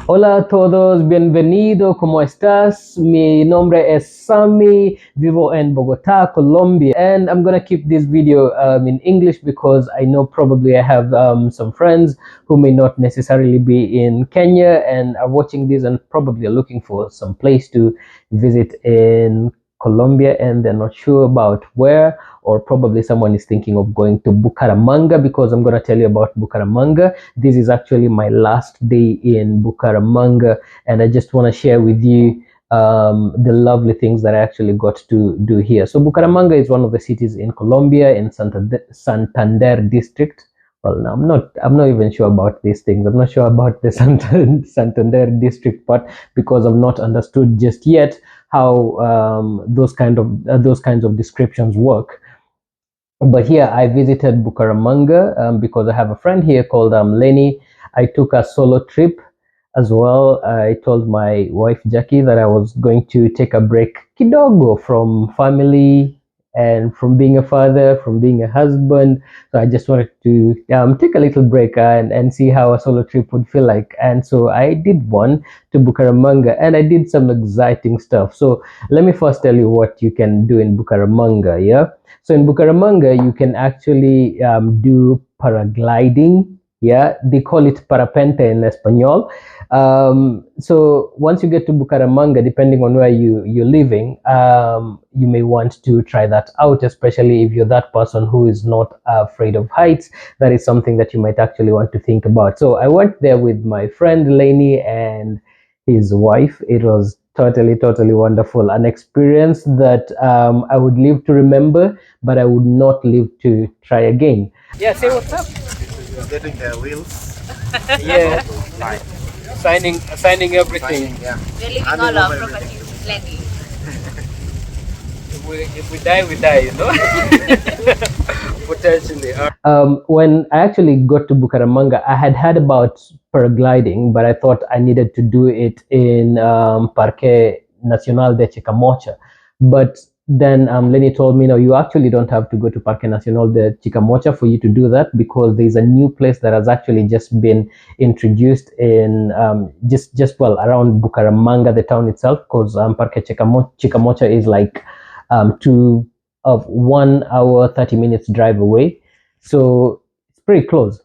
Hola a todos, bienvenido, ¿cómo estás? Mi nombre es Sammy, vivo en Bogotá, Colombia, and I'm gonna keep this video in English because I know probably I have some friends who may not necessarily be in Kenya and are watching this and probably are looking for some place to visit in Colombia and they're not sure about where, or probably someone is thinking of going to Bucaramanga because I'm going to tell you about Bucaramanga. This is actually my last day in Bucaramanga, and I just want to share with you the lovely things that I actually got to do here. So Bucaramanga is one of the cities in Colombia in Santander district. Well, no, I'm not even sure about these things. I'm not sure about the Santander district part because I've not understood just yet how those kinds of descriptions work. But here I visited Bucaramanga because I have a friend here called Lenny. I took a solo trip as well. I told my wife Jackie that I was going to take a break kidogo from family and from being a father, from being a husband. So I just wanted to take a little break and see how a solo trip would feel like. And so I did one to Bucaramanga and I did some exciting stuff. So let me first tell you what you can do in Bucaramanga. Yeah. So in Bucaramanga, you can actually do paragliding. Yeah, they call it parapente in Espanol. So once you get to Bucaramanga, depending on where you're living, you may want to try that out, especially if you're that person who is not afraid of heights. That is something that you might actually want to think about. So I went there with my friend Laney and his wife. It was totally wonderful, an experience that I would live to remember, but I would not live to try again. Yeah, say what's up. You're getting the wheels. Yeah, Fine. signing everything. Yeah. We're leaving Handing all our over properties everything. to Lenny. If we die, we die, you know. Potentially. When I actually got to Bucaramanga, I had heard about paragliding, but I thought I needed to do it in Parque Nacional de Chicamocha. But then Lenny told me, no, you actually don't have to go to Parque Nacional de Chicamocha for you to do that because there's a new place that has actually just been introduced in just well around Bucaramanga, the town itself, because Parque Chicamocha is like two of 1 hour 30 minutes drive away, so it's pretty close.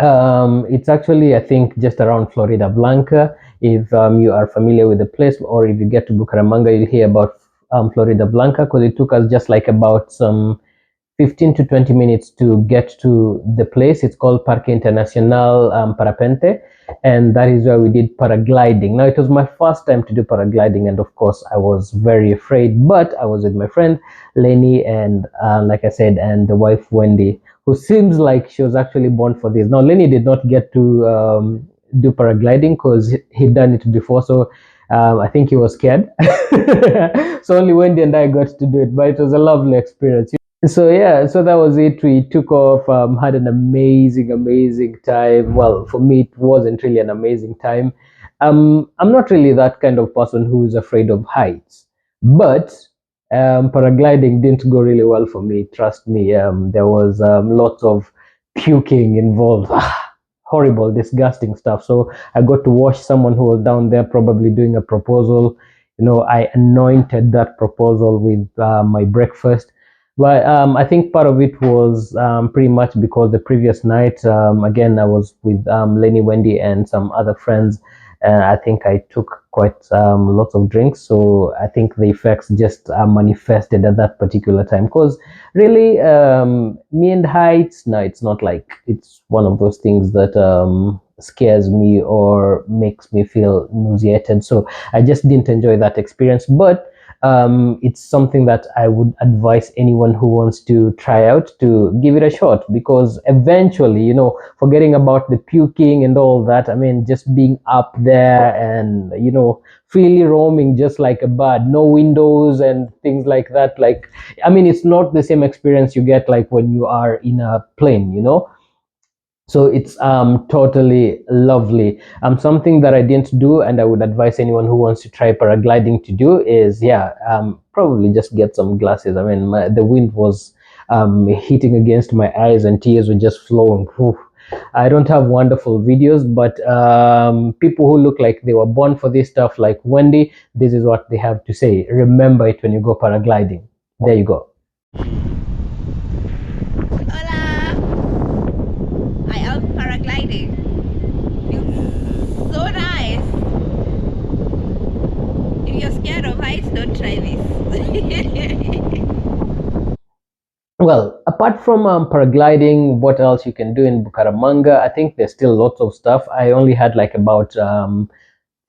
It's actually, I think, just around Florida Blanca. If you are familiar with the place, or if you get to Bucaramanga, you'll hear about Florida Blanca because it took us just like about some 15 to 20 minutes to get to the place. It's called Parque Internacional Parapente, and that is where we did paragliding. Now, it was my first time to do paragliding, and of course, I was very afraid, but I was with my friend Lenny, and like I said, and the wife Wendy, who seems like she was actually born for this. Now, Lenny did not get to do paragliding because he'd done it before, so I think he was scared. So only Wendy and I got to do it, but it was a lovely experience. So yeah, so that was it. We took off, had an amazing time. Well, for me, it wasn't really an amazing time. I'm not really that kind of person who is afraid of heights, but paragliding didn't go really well for me. Trust me, there was lots of puking involved. Horrible, disgusting stuff. So I got to watch someone who was down there probably doing a proposal. You know, I anointed that proposal with my breakfast. But I think part of it was pretty much because the previous night, again, I was with Lenny, Wendy, and some other friends. I think I took quite lots of drinks, so I think the effects just manifested at that particular time. Because really, me and heights, no, it's not like it's one of those things that scares me or makes me feel nauseated. So I just didn't enjoy that experience. But it's something that I would advise anyone who wants to try out to give it a shot because eventually, you know, forgetting about the puking and all that, I mean, just being up there and, you know, freely roaming just like a bird, no windows and things like that. Like, I mean, it's not the same experience you get like when you are in a plane, you know. So it's totally lovely. Something that I didn't do and I would advise anyone who wants to try paragliding to do is, yeah, probably just get some glasses. I mean, the wind was hitting against my eyes and tears were just flowing. Whew. I don't have wonderful videos, but people who look like they were born for this stuff, like Wendy, this is what they have to say. Remember it when you go paragliding. There you go. Hola! I am paragliding. Feels so nice. If you're scared of heights, don't try this. Well, apart from paragliding, what else you can do in Bucaramanga? I think there's still lots of stuff. I only had like about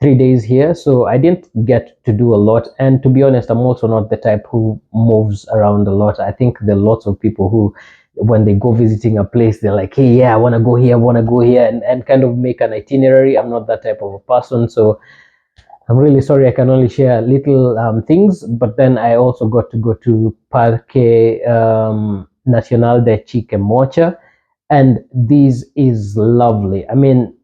3 days here, so I didn't get to do a lot. And to be honest, I'm also not the type who moves around a lot. I think there are lots of people who, when they go visiting a place, they're like, hey, yeah, I want to go here, I want to go here, and kind of make an itinerary. I'm not that type of a person, so I'm really sorry I can only share little things, but then I also got to go to Parque Nacional de Chiquemocha, and this is lovely. I mean,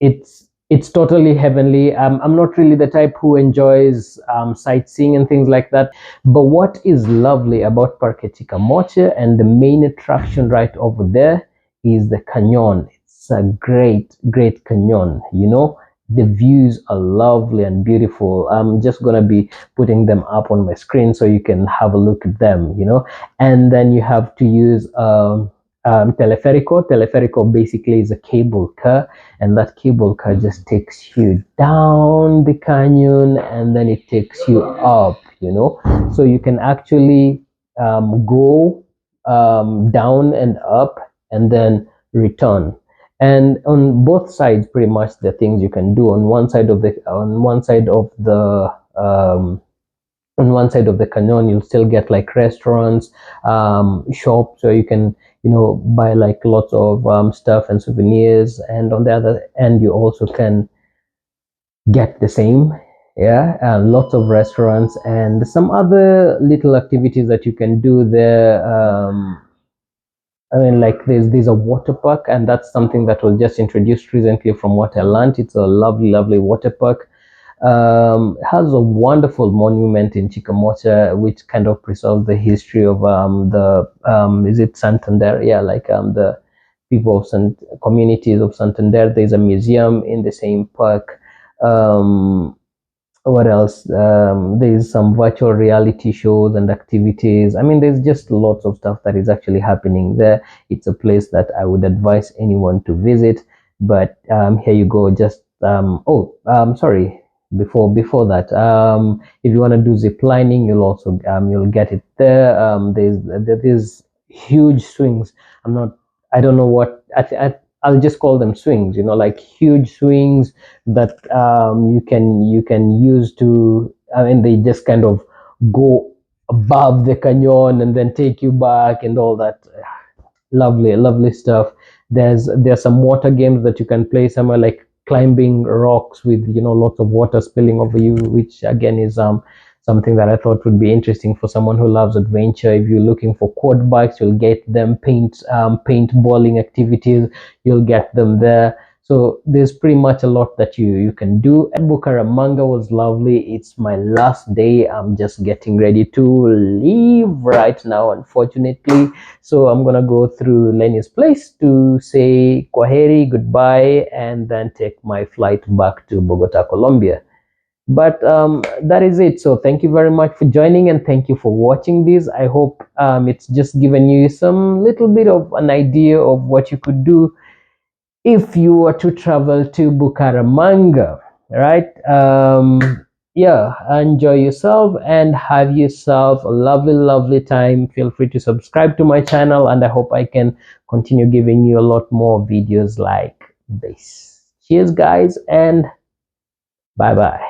it's totally heavenly. I'm not really the type who enjoys sightseeing and things like that, but what is lovely about Parque Chiquemocha and the main attraction right over there is the canyon. It's a great canyon, you know. The views are lovely and beautiful. I'm just gonna be putting them up on my screen so you can have a look at them, you know. And then you have to use teleférico. Teleférico basically is a cable car, and that cable car just takes you down the canyon and then it takes you up, you know. So you can actually go down and up and then return, and on both sides pretty much the things you can do on one side of the canyon, you'll still get like restaurants, shops where you can, you know, buy like lots of stuff and souvenirs, and on the other end you also can get the same. Yeah, lots of restaurants and some other little activities that you can do there. I mean, like there's a water park, and that's something that was just introduced recently from what I learned. It's a lovely water park. Has a wonderful monument in Chicamocha, which kind of preserves the history of the is it Santander? Yeah, like the people of communities of Santander. There's a museum in the same park. What else? There's some virtual reality shows and activities. I mean, there's just lots of stuff that is actually happening there. It's a place that I would advise anyone to visit. But here you go. Just sorry. Before that, if you want to do zip lining, you'll get it there. There's huge swings. I don't know what I'll just call them swings. You know, like huge swings that you can use to. I mean, they just kind of go above the canyon and then take you back and all that. Lovely stuff. There's some water games that you can play somewhere, like climbing rocks with, you know, lots of water spilling over you, which again is something that I thought would be interesting for someone who loves adventure. If you're looking for quad bikes, you'll get them. Paintballing activities, you'll get them there. So there's pretty much a lot that you can do. And Bucaramanga was lovely. It's my last day. I'm just getting ready to leave right now, unfortunately. So I'm gonna go through Lenny's place to say kwaheri, goodbye, and then take my flight back to Bogota, Colombia. But that is it. So thank you very much for joining, and thank you for watching this. I hope it's just given you some little bit of an idea of what you could do if you were to travel to Bucaramanga, right? Yeah, enjoy yourself and have yourself a lovely time. Feel free to subscribe to my channel, and I hope I can continue giving you a lot more videos like this. Cheers, guys, and bye bye.